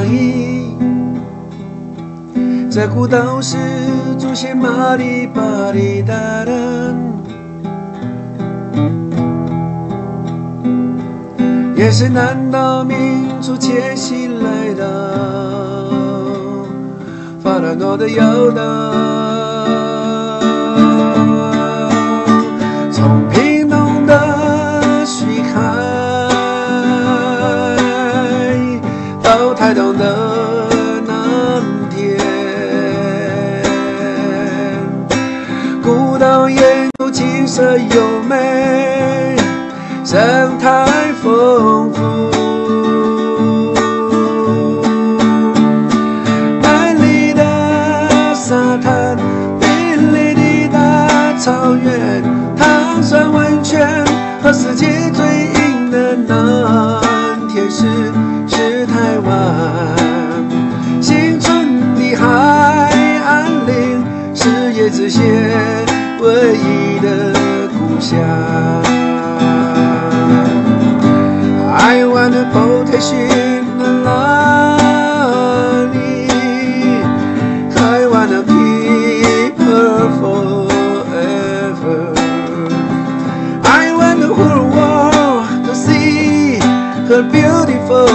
伊，在古道时出现玛丽巴里达人，也是南岛民族迁徙来到法兰诺的摇岛。从屏东的徐海到台东的南田，古道沿路景色优美，生态丰富。美丽的沙滩，碧丽的大草原，糖酸温泉和世界最硬的南天使是台湾。新春的海岸岭是椰子县唯一的故乡。I wanna protection Alani, I wanna keep her forever. I want the whole world to see her beautiful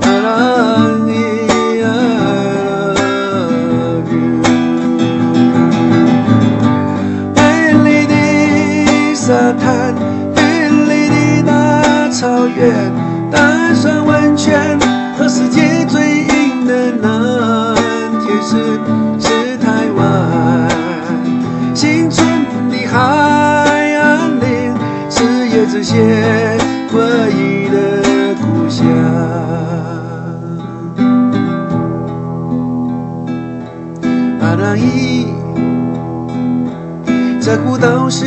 Alani, I love you. 美丽的沙滩，草原，淡水温泉和世界最硬的南天使是台湾。新春的海岸岭是椰子县唯一的故乡。阿南伊，在古道时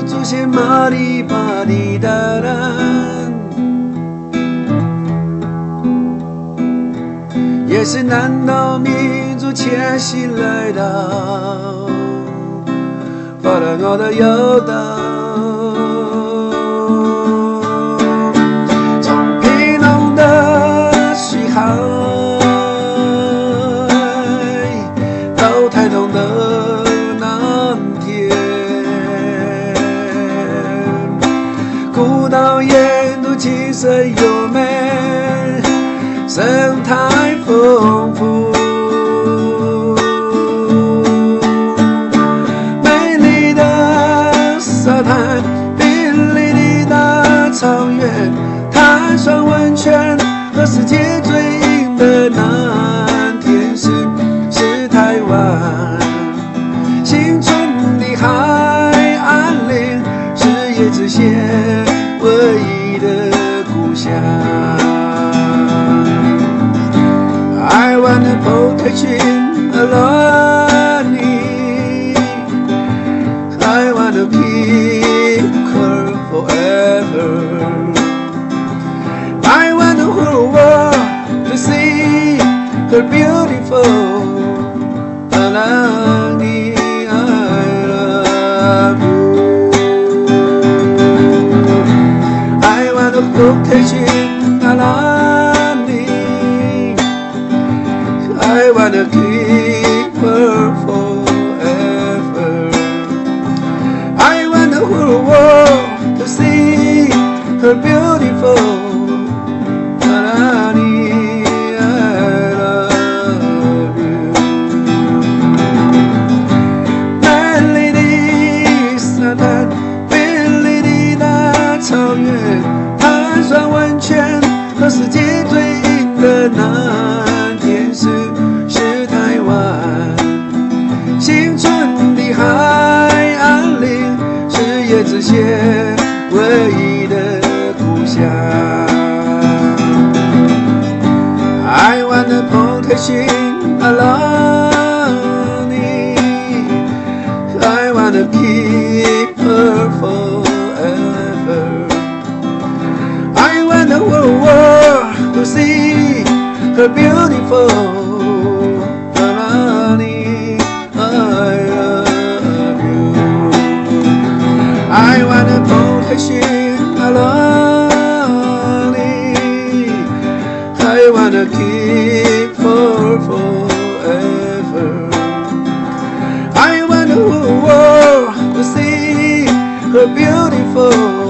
出现玛丽巴里达人，也是南岛民族迁徙来到法兰诺的摇岛。从屏东的徐海到台东的南田，古道沿路景色优美，生态丰富。美丽的沙滩，碧丽的大草原，碳酸温泉和世界最硬的南天使是台湾。新春的海岸岭是椰子县唯一的故乡。I wanna protection Alani, I wanna keep her forever. I want the whole world to see her beautiful Alani, I love you. I want the protection Alani, I wanna keep her forever. I want the whole world to see her beautiful Alani, I love you. 美丽的沙滩，碧丽的大草原，碳酸温泉和世界最硬的南天使是台湾。新春的海岸岭是椰子县唯一的故乡。I want the protection Alani, I wanna keep her forever. I want the whole world to see her beautiful Alani, I love you. I want the protection Alani, I wanna keep were beautiful.